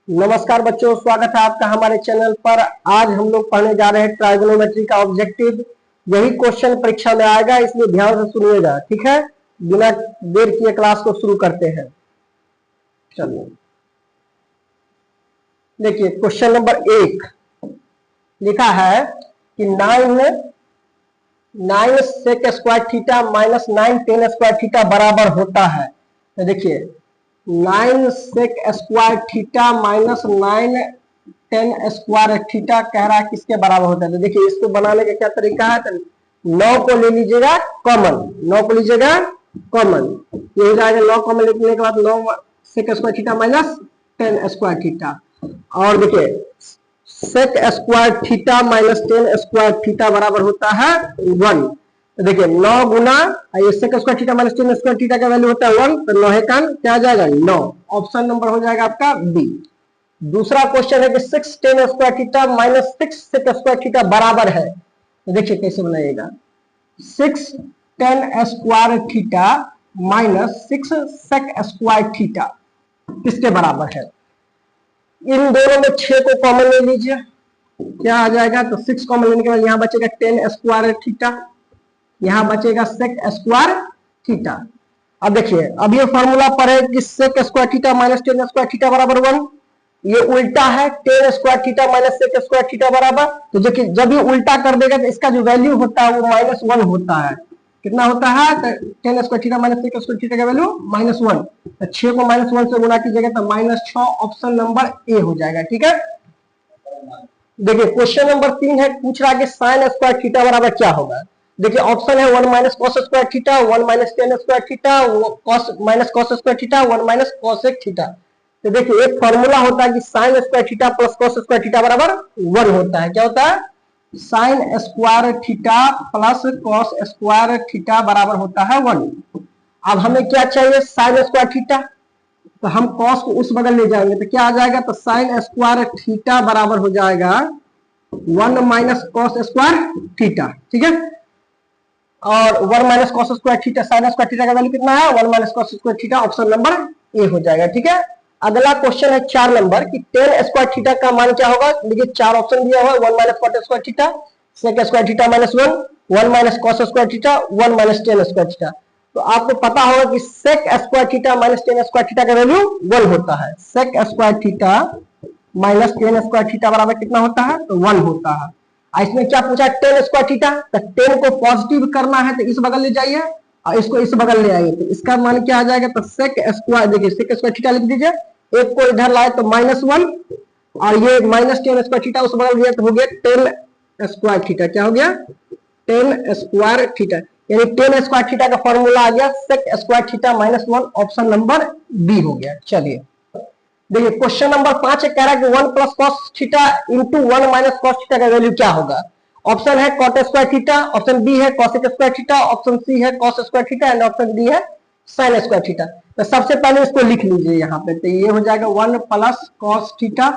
नमस्कार बच्चों, स्वागत है आपका हमारे चैनल पर। आज हम लोग पढ़ने जा रहे हैं ट्राइगोनोमेट्री का ऑब्जेक्टिव। यही क्वेश्चन परीक्षा में आएगा, इसलिए ध्यान से सुनिएगा, ठीक है। बिना देर किए क्लास को शुरू करते हैं। चलिए देखिए, क्वेश्चन नंबर 1 लिखा है कि 9 sec square theta minus 9 tan square theta बराबर होता है। तो देखिए 9 sec square theta minus 9 tan square theta कह रहा है किसके बराबर होता है। तो देखिए इसको बनाने का क्या तरीका है, तो 9 को ले लीजिएगा कॉमन, 9 को लीजिएगा कॉमन, ये हो जाएगा 9 कॉमन लेने के बाद 9 sec square theta minus 10 square theta. और देखिए sec square theta minus 10 square theta बराबर होता है 1। तो देखिए 9 गुना ये sec square theta minus 10 square theta का वैल्यू होता है 1, तो 9 का क्या आ जाएगा 9। ऑप्शन नंबर हो जाएगा आपका बी। दूसरा क्वेश्चन है कि 6 10 square theta minus 6 sec square theta बराबर है। तो देखिए कैसे बनाइएगा, 6 10 square theta minus 6 sec square theta किसके बराबर है। इन दोनों में 6 को कॉमन ले लीजिए, क्या आ जाएगा, तो 6 कॉमन लेने के बाद यहां बचेगा 10 स्क्वायर थीटा, यहां बचेगा सेक स्क्वायर थीटा। अब देखिए अब ये फॉर्मूला पढ़े कि sec square theta minus 10 square theta बराबर 1, ये उल्टा है 10 square theta minus sec square theta बराबर। तो देखिए जब ये उल्टा कर देगा तो इसका जो वैल्यू होता है वो -1 होता है। कितना होता है, तो 10 square theta minus sec square theta का वैल्यू -1। तो 6 को -1 से गुणा कीजिएगा तो -6, ऑप्शन नंबर ए हो जाएगा, ठीक है। देखिए क्वेश्चन नंबर 3 है, पूछ रहा है कि साइन स्क्वायर थीटा बराबर क्या होगा। देखिए ऑप्शन है 1 minus cos square theta, 1 minus tan square theta, cos minus cos square theta, 1 minus cosec theta. तो देखिए एक फॉर्मूला होता है कि sine square theta plus cos square theta बराबर 1 होता है। क्या होता है, sine square theta plus cos square theta बराबर होता है 1। अब हमें क्या चाहिए, साइन स्क्वायर थीटा, तो हम कॉस को उस बगल ले जाएंगे तो क्या आ जाएगा, तो साइन स्क्वायर थीटा बराबर हो जाएगा 1 माइनस कॉस स्क्वायर थीटा, ठीक है। और 1 minus cos square theta, sign square theta का वैल्यू कितना है 1 minus cos square theta, option number A हो जाएगा, ठीक है। अगला क्वेश्चन है 4 नंबर कि 10 स्क्वायर थीटा का मान क्या होगा। देखिए 4 ऑप्शन दिया हुआ है, 1 minus cot square theta, sec square theta minus 1, 1 minus cos square theta, 1 minus 10 square theta. तो आपको पता होगा कि sec square theta minus 10 square theta का वैल्यू 1 होता है। Sec square theta minus 10 square theta बराबर कितना होता है, तो 1 होता है। इसमें क्या पूछा, 10 स्क्वायर थीटा, तो 10 को पॉजिटिव करना है तो इस बगल ले जाइए और इसको इस बगल ले आइए, तो इसका मान क्या आ जाएगा, तो सेक स्क्वायर, देखिए सेक स्क्वायर थीटा लिख दीजिए, एक को इधर लाए तो -1 और ये माइनस 10 स्क्वायर थीटा उस बगल गया तो हो गया 10 स्क्वायर थीटा। क्या हो गया, 10 स्क्वायर थीटा, यानी 10 स्क्वायर थीटा का फॉर्मूला आ गया sec square theta -1, option number B हो गया। चलिए देखिए क्वेश्चन नंबर 5 कह रहा है कि 1 plus cos theta into 1 minus cos theta का वैल्यू क्या होगा। ऑप्शन है cot square theta, option B है cosec square theta, option C है cos square theta and option D है साइन स्क्वायर थीटा। तो सबसे पहले इसको लिख लीजिए यहाँ पे, तो ये हो जाएगा 1 plus cos theta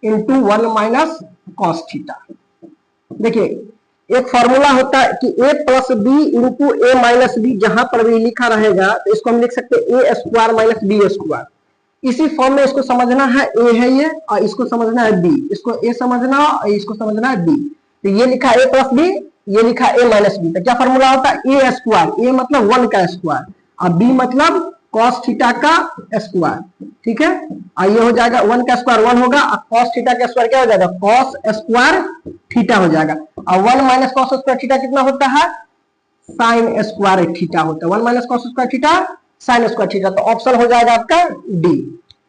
into 1 minus cos theta. देखिए एक फॉर्मूला होता है कि a plus B into A minus B, जहां पर भी लिखा रहेगा तो इसको हम लिख सकते हैं ए स्क्वायर माइनस बी स्क्वायर। इसी फॉर्म में इसको समझना है, ए है ये और इसको समझना है बी, इसको ए समझना और इसको समझना है बी। तो ये लिखा ए प्लस बी, ये लिखा ए माइनस बी, तो क्या फॉर्मूला होता है ए स्क्वायर, ए मतलब 1 का स्क्वायर और बी मतलब कॉस थीटा का स्क्वायर, ठीक है। और ये हो जाएगा 1 का स्क्वायर 1 होगा और कॉस थीटा का स्क्वायर क्या हो जाएगा, कॉस स्क्वायर थीटा हो जाएगा। और 1 माइनस कॉस स्क्वायर थीटा कितना होता है, साइन स्क्वायर थीटा होता है। 1 minus cos square theta sine square theta, तो ऑप्शन हो जाएगा आपका डी।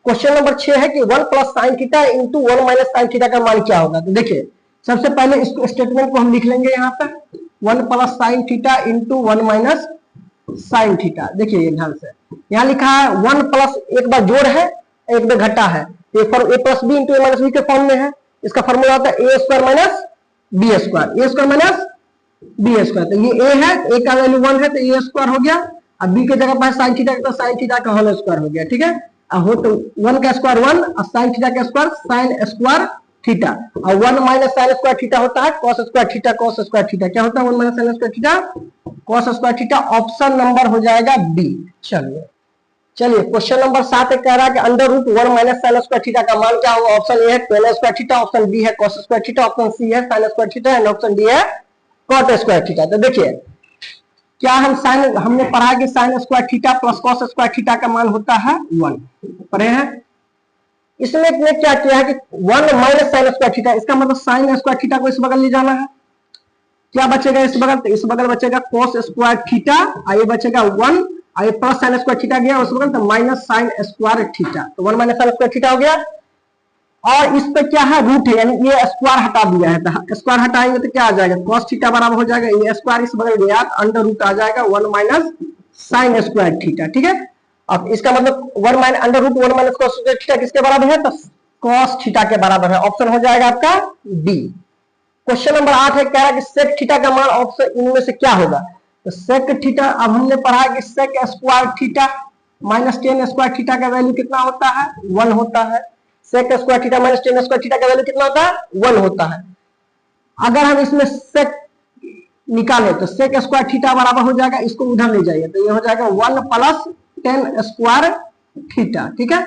क्वेश्चन नंबर 6 है कि 1 plus sine theta into 1 minus sine theta का मान क्या होगा। तो देखिए सबसे पहले इसको स्टेटमेंट को हम लिख लेंगे यहाँ पर, 1 plus sine theta into 1 minus sine theta. देखिए ये ध्यान से यहाँ लिखा है 1 प्लस, एक बार जोड़ है एक बार घटा है, ए plus B into A minus B के फॉर्म में है। इसका फॉर्मूला होता है ए स्क्वायर माइनस बी स्क्वायर, ए स्क्वायर माइनस बी स्क्वायर। तो ये ए है, ए का वैल्यू 1 है तो ए स्क्वायर हो गया, अब बी के जगह पर साइन थीटा तो साइन थीटा का होल स्क्वायर हो गया, ठीक है। हो तो 1 का स्क्वायर 1 और साइन थीटा का स्क्वायर साइन स्क्वायर थीटा, और 1 माइनस साइन स्क्वायर थीटा होता है cos square theta, cos square theta क्या होता है 1 minus sine square theta cos square theta, option number हो जाएगा बी। चलिए चलिए क्वेश्चन नंबर 7 कह रहा है कि under root 1 minus sine square theta का मान क्या होगा। ऑप्शन ए है tan square theta, option B है cos square theta, option C है sine square theta and option D है कॉट स्क्वायर थीटा। तो देखिए क्या हमने पढ़ा कि sine square theta plus cos square theta का मान होता है 1 पढ़े हैं। इसमें इसने क्या किया है कि 1 माइनस साइन स्क्वायर थीटा, इसका मतलब साइन स्क्वायर थीटा को इस बगल ले जाना है। क्या बचेगा इस बगल, तो इस बगल बचेगा cos स्क्वायर थीटा, ये बचेगा 1, ये प्लस साइन स्क्वायर थीटा गया उस बगल, तो माइनस साइन स्क्वायर थीटा, तो 1 माइनस साइन स्क्वायर थीटा हो गया। और इस पे क्या है रूट है, यानी ये स्क्वायर हटा दिया है, तो स्क्वायर हटाएंगे तो क्या आ जाएगा cos थीटा बराबर हो जाएगा, ये स्क्वायर इस बगल गया अंडर रूट आ जाएगा 1 माइनस साइन स्क्वायर थीटा। ठीक है, अब इसका मतलब 1 minus under root 1 minus cos square theta किसके बराबर है, तो cos थीटा के बराबर है। ऑप्शन हो जाएगा आपका डी। क्वेश्चन नंबर 8 है, कह रहा है कि सेक थीटा का मान ऑप्शन इनमें से क्या होगा। तो सेक थीटा, अब हमने पढ़ा कि sec square theta minus tan square theta का वैल्यू कितना होता है 1 होता है। Sec square theta minus tan square theta का वैल्यू कितना होता है 1 होता है। अगर हम इसमें सेक निकालें तो सेक स्क्वायर थीटा बराबर हो जाएगा, इसको उधर ले जाइए तो ये हो जाएगा 1 प्लस टेन स्क्वायर थीटा। ठीक है,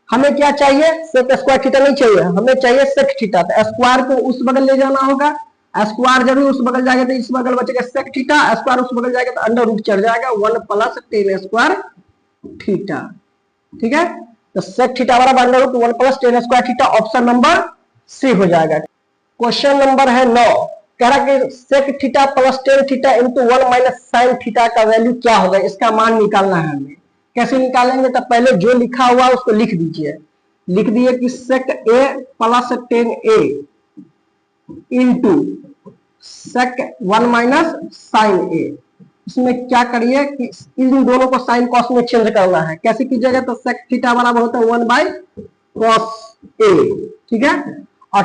हमें क्या चाहिए, सेक स्क्वायर थीटा नहीं चाहिए, हमें चाहिए सेक थीटा। तो स्क्वायर को उस बगल ले जाना होगा, स्क्वायर जरूर उस बगल जाएगा तो इस बगल बचेगा सेक थीटा, स्क्वायर उस बगल जाएगा तो अंडर रूट चढ़ जाएगा 1 प्लस टेन स्क्वायर थीटा। ठीक है, तो सेक थीटा बराबर under root 1 plus tan square theta, option number C हो जाएगा। क्वेश्चन नंबर है 9, कह रहा कि sec theta plus tan theta into 1 minus sine theta का वैल्यू क्या होगा, इसका मान निकालना है हमें। कैसे निकालेंगे, तो पहले जो लिखा हुआ है उसको लिख दीजिए, लिख दिए कि सेक ए प्लस टेन ए इंटू सेक 1 माइनस साइन ए। इसमें क्या करिए कि इन दोनों को साइन कॉस में चेंज करना है। कैसे कीजिएगा, तो सेक थीटा बराबर होता है 1 बाई कॉस ए। ठीक है, और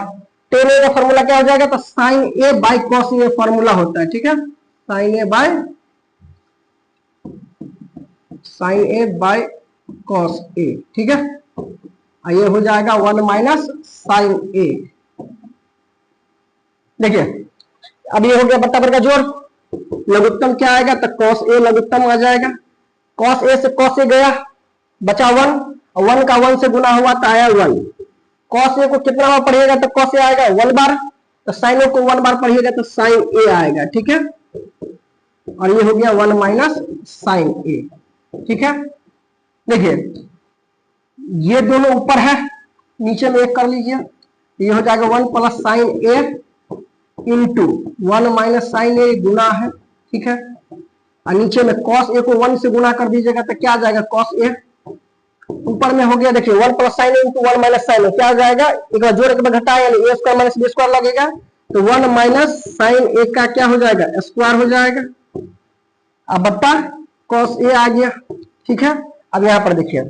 टेन ए का फॉर्मूला क्या हो जाएगा, तो sine A by cos A formula होता है। ठीक है, sine A by cos A. ठीक है, ये हो जाएगा 1 माइनस साइन ए। देखिए अब ये हो गया बट्टा पर का जोड़, लघुत्तम क्या आएगा, तो कॉस ए लघुत्तम आ जाएगा, कॉस ए से कॉस ए गया बचा 1, और 1 का 1 से गुना हुआ तो आया 1। कॉस ए को कितना बार पढ़िएगा तो कॉस ए आएगा 1 बार, तो साइन ए को 1 बार पढ़िएगा तो साइन ए आएगा। ठीक है, और ये हो गया 1 माइनस साइन ए। ठीक है, देखिए ये दोनों ऊपर है, नीचे में एक कर लीजिए, ये हो जाएगा 1 प्लस साइन ए इंटू 1 माइनस साइन ए गुना है। ठीक है, और नीचे में कॉस ए को 1 से गुना कर दीजिएगा तो क्या आ जाएगा कॉस ए, ऊपर में हो गया देखिए 1 प्लस साइन ए इंटू 1 माइनस साइन ए, क्या आ जाएगा एक बार जोड़ के घटा यानी ए स्क्वायर माइनस बी स्क्वायर लगेगा, तो 1 माइनस साइन ए का क्या हो जाएगा स्क्वायर हो जाएगा, अब बट्टा कॉस ए आ गया। ठीक है, अब यहाँ पर देखिए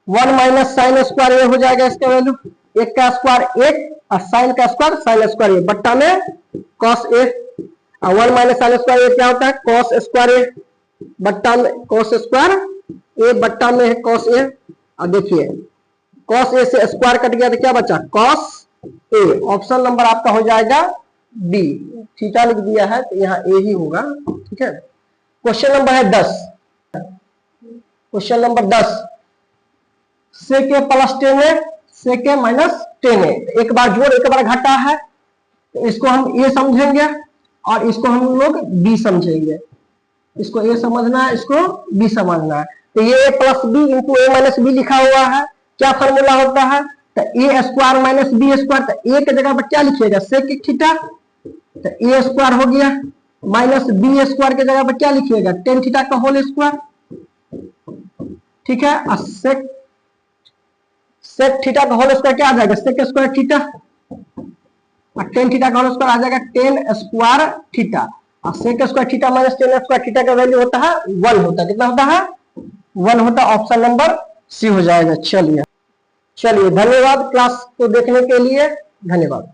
1 माइनस साइन स्क्वायर ए हो जाएगा, इसका वैल्यू 1 का स्क्वायर 1 और साइन का स्क्वायर साइन स्क्वायर ए बट्टा में कॉस ए, और 1 माइनस साइन स्क्वायर ए क्या होता है कॉस स्क्वायर ए बट्टा में कॉस स्क्वायर ए बट्टा में है कॉस ए। और देखिए कॉस ए से स्क्वायर कट गया तो क्या बचा कॉस ए, ऑप्शन नंबर आपका हो जाएगा बी। थीटा लिख दिया है तो यहाँ ए ही होगा। ठीक है, क्वेश्चन नंबर है 10, क्वेश्चन नंबर 10, सेक ए प्लस टेन ए सेक ए माइनस टेन ए, एक बार जोड़ एक बार घटा है तो इसको हम ए समझेंगे और इसको हम लोग बी समझेंगे, इसको ए समझना है इसको बी समझना है। तो ये ए plus B into A minus B लिखा हुआ है, क्या फॉर्मूला होता है, तो ए स्क्वायर माइनस बी स्क्वायर, तो ए के जगह पर क्या लिखिएगा सेक थीटा, तो ए स्क्वायर हो गया माइनस बी स्क्वायर के जगह पर क्या लिखिएगा टेन थीटा का होल स्क्वायर। ठीक है, और सेक थीटा का होल स्क्वायर क्या आ जाएगा सेक स्क्वायर थीटा, और टेन थीटा का होल स्क्वायर आ जाएगा टेन स्क्वायर थीटा, और sec square theta minus tan square theta का वैल्यू होता है 1 होता है, कितना होता है 1 होता है, ऑप्शन नंबर सी हो जाएगा। चलिए धन्यवाद क्लास को देखने के लिए, धन्यवाद।